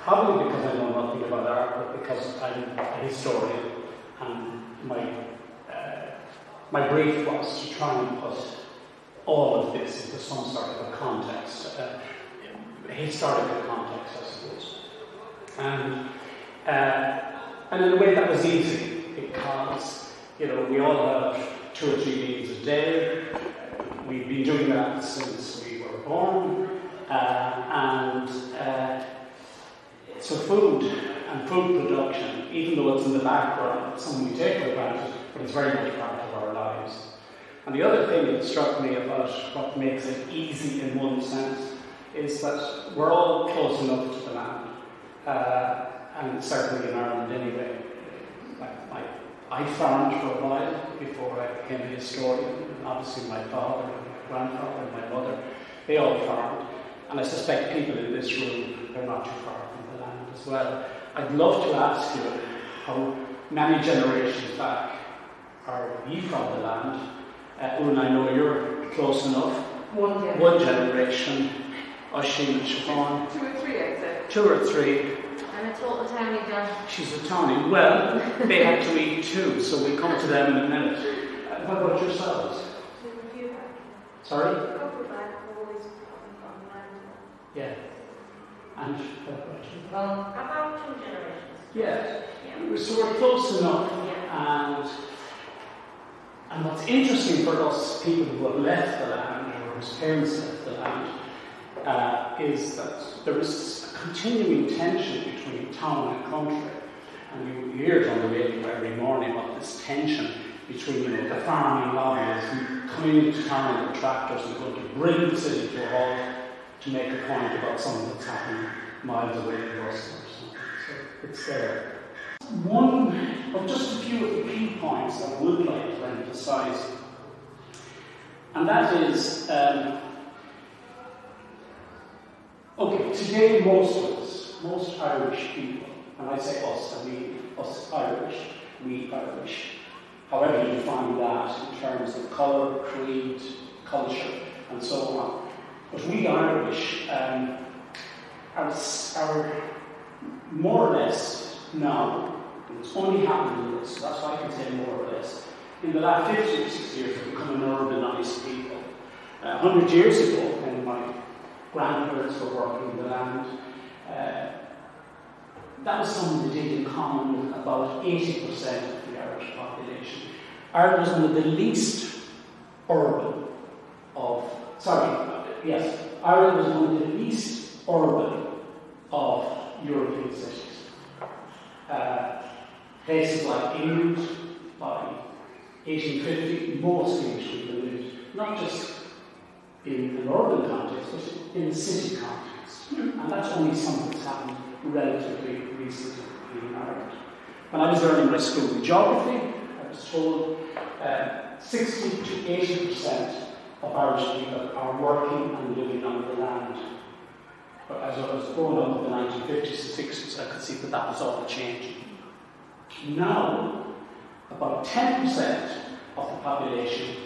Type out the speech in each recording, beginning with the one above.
Probably because I know nothing about art, but because I'm a historian, and my brief was to try and put all of this into some sort of a context, a historical context, I suppose. And in a way that was easy, because we all have 2 or 3 meals a day. We've been doing that since we were born, so food and food production, even though it's in the background, it's something we take for granted, but it's very much part of our lives. And the other thing that struck me about what makes it easy in one sense is that we're all close enough to the land, and certainly in Ireland anyway. I farmed for a while before I became a historian, and obviously my father, my grandfather, and my mother, they all farmed. And I suspect people in this room, they're not too far from the land as well. I'd love to ask you how many generations back are you from the land? Owen, I know you're close enough. One generation. Oisin, Siobhan. 2 or 3, I'd say. 2 or 3. I'm a total townie, John. She's a townie. Well, they had to eat too, so we'll come to them in a minute. What about yourselves? Sorry? Yeah. And About 2 generations. Yeah. So we're close enough. Yeah. And what's interesting for us, people who have left the land, or whose parents left the land, is that there is a continuing tension between town and country. And you hear it on the radio every morning about this tension between the farming lobbies who coming into town with tractors and going to bring the city to a halt to make a point about something that's happening miles away from us or something. So it's there. Just a few of the key points that I would like to emphasise, and that is, today most Irish people, and I say us, I mean us Irish, we Irish, however you define that in terms of colour, creed, culture, and so on. But we Irish are more or less now, it's only happened in this, so that's why I can say more or less, in the last 50 or 60 years we've become an urbanised people. 100 years ago, when my grandparents were working the land, that was something they did in common with about 80% of the Irish population. Ireland was one of the least urban of, Ireland was one of the least urban of European cities. Places like England, by 1850, most English people lived not just in an urban context, but in the city context. And that's only something that's happened relatively recently in Ireland. When I was learning my school geography, I was told 60 to 80% of Irish people are working and living on the land. But as I was growing up in the 1950s and 60s, I could see that that was all changing. Now, about 10% of the population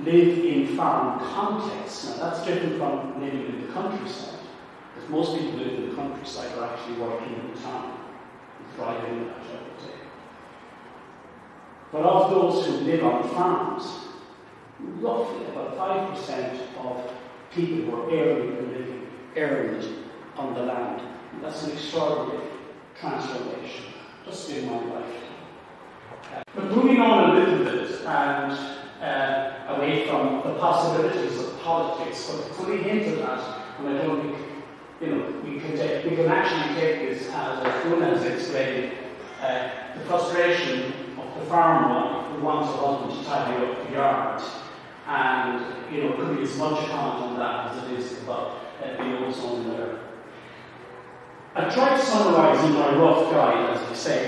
live in farm contexts. Now, that's different from living in the countryside, because most people who live in the countryside are actually working in the town, thriving in that, I would say. But of those who live on farms, roughly about 5% of people who are earning a living earned on the land. And that's an extraordinary transformation, just in my lifetime. But moving on a little bit and away from the possibilities of politics, but it's only hinted at, and I don't think, we can actually take this as Owen has explained, the frustration of the farm wife who wants her husband to tidy up the yard. And, it could be as much comment on that as it is about the ozone layer. I tried to summarise in my rough guide, as I say,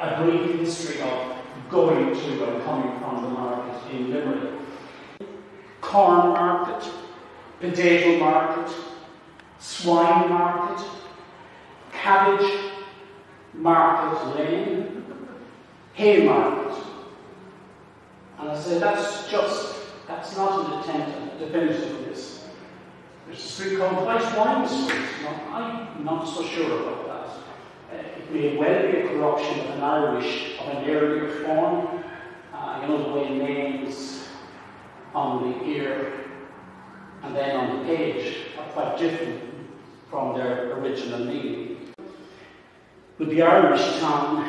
a brief history of going to and coming from the market in Limerick. Corn market, potato market, swine market, cabbage market lane, hay market. And I say that's not an attempt at definitiveness. There's a street called White Wine Street. Now, I'm not so sure about that. It may well be a corruption of an earlier form. You know, the way names on the ear and then on the page are quite different from their original meaning. With the Irish town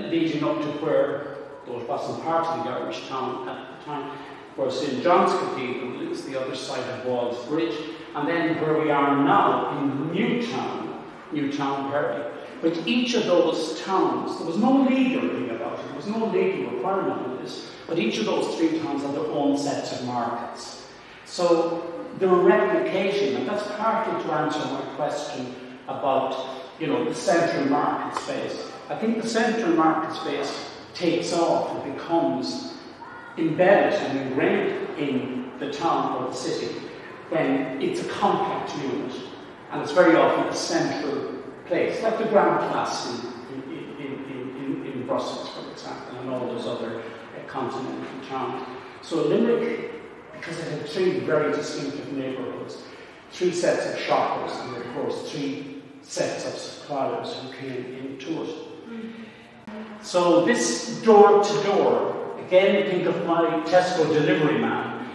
leading up to where, though it wasn't part of the Irish town at the time, where St John's Cathedral is, the other side of Walls Bridge, and then where we are now in Newtown Perry. But each of those towns, there was no legal thing about it, there was no legal requirement on this, but each of those three towns had their own sets of markets. So they were replicating, and that's partly to answer my question about, you know, the central market space. I think the central market space takes off and becomes embedded and ingrained in the town or the city when it's a compact unit, and it's very often a central place, like the Grand Place in Brussels, for example, and all those other continental towns. So Limerick, because it had three very distinctive neighbourhoods, three sets of shoppers, and of course three sets of suppliers who came into it. So this door-to-door, again, think of my Tesco delivery man,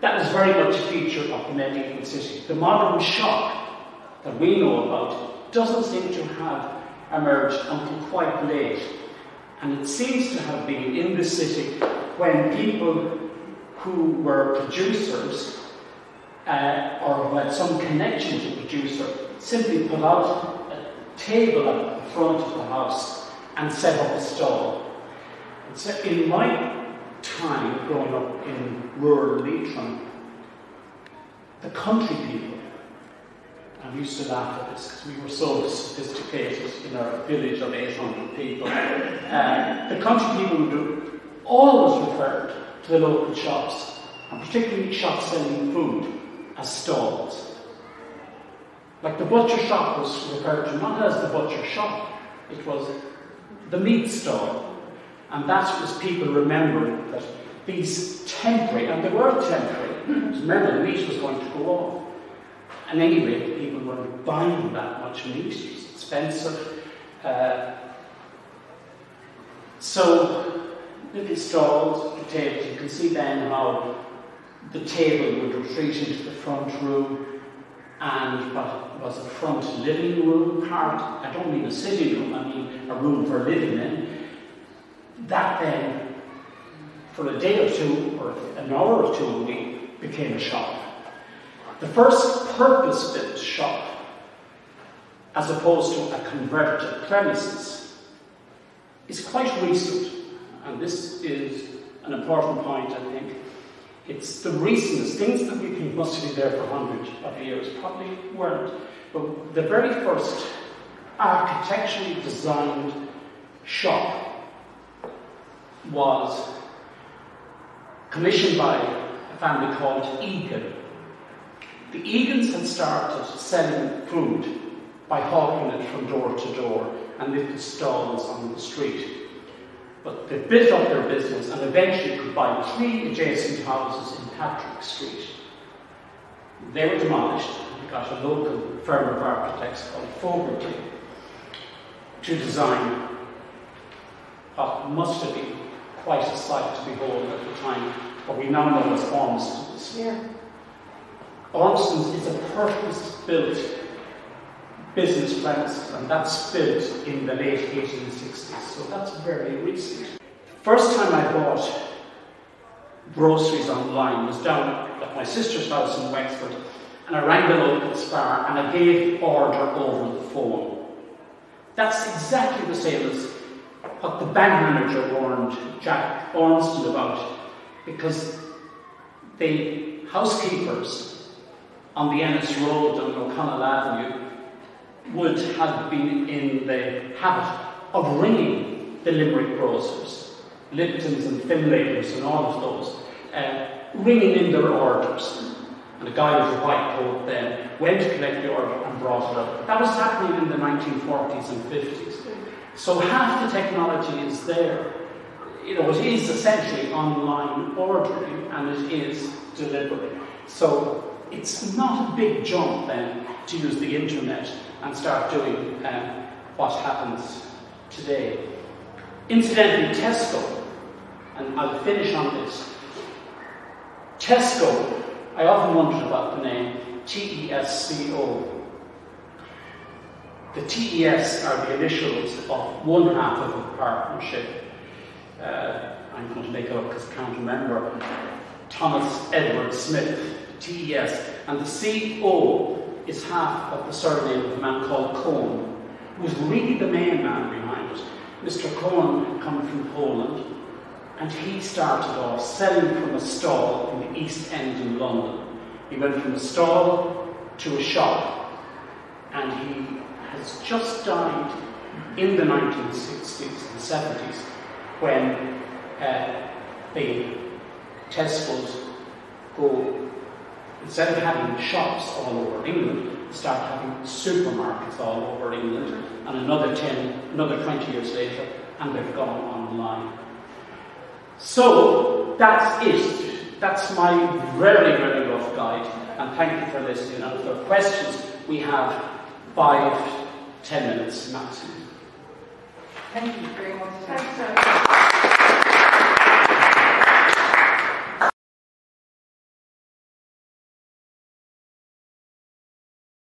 that was very much a feature of the medieval city. The modern shop that we know about doesn't seem to have emerged until quite late. And it seems to have been in the city when people who were producers or who had some connection to producer simply put out a table at the front of the house and set up a stall. And so in my time growing up in rural Leitrim, the country people, and we used to laugh at this because we were so sophisticated in our village of 800 people, the country people would always referred to the local shops, and particularly shops selling food, as stalls. Like the butcher shop was referred to not as the butcher shop, it was the meat stall. And that was people remembering that these temporary, and they were temporary, remember the meat was going to go off. And anyway, people weren't buying that much meat, it was expensive. So, little stalls, the tables, you can see then how the table would retreat into the front room, and what was a front living room part, I don't mean a sitting room, I mean a room for living in. That then, for a day or two, or an hour or two a week, became a shop. The first purpose-built shop, as opposed to a converted premises, is quite recent, and this is an important point, I think. It's the recentest, things that we think must have been there for hundreds of years, probably weren't. But the very first architecturally designed shop was commissioned by a family called Egan. The Egans had started selling food by hawking it from door to door and little stalls on the street. But they built up their business and eventually could buy 3 adjacent houses in Patrick Street. They were demolished. They got a local firm of architects called Fogarty to design what must have been quite a sight to behold at the time, what we now know as Ormston's. Yeah. Ormston's is a purpose-built business premises, and that's built in the late 1860s, so that's very recent. First time I bought groceries online was down at my sister's house in Wexford, and I rang the local Spar and I gave the order over the phone. That's exactly the same as what the bank manager warned Jack Ormston about, because the housekeepers on the Ennis Road and O'Connell Avenue would have been in the habit of ringing the Limerick grocers, Lipton's and Finlayers and all of those, ringing in their orders. And a guy with a white coat then went to collect the order and brought it up. That was happening in the 1940s and 50s. So half the technology is there. You know, it is essentially online ordering and it is delivery. So it's not a big jump then to use the internet and start doing what happens today. Incidentally, Tesco, and I'll finish on this. Tesco, I often wondered about the name TESCO. The TES are the initials of one half of the partnership. I'm going to make it up because I can't remember. Thomas Edward Smith, TES. And the CO is half of the surname of a man called Cohen, who was really the main man behind it. Mr. Cohen had come from Poland, and he started off selling from a stall in the East End in London. He went from a stall to a shop, and he has just died in the 1960s and 70s when the Tesco's go, instead of having shops all over England, they start having supermarkets all over England, and another 20 years later, and they've gone online. So that's it. That's my very, very rough guide, and thank you for listening. And if there are questions, we have 5-10 minutes maximum. Thank you very much. Thanks,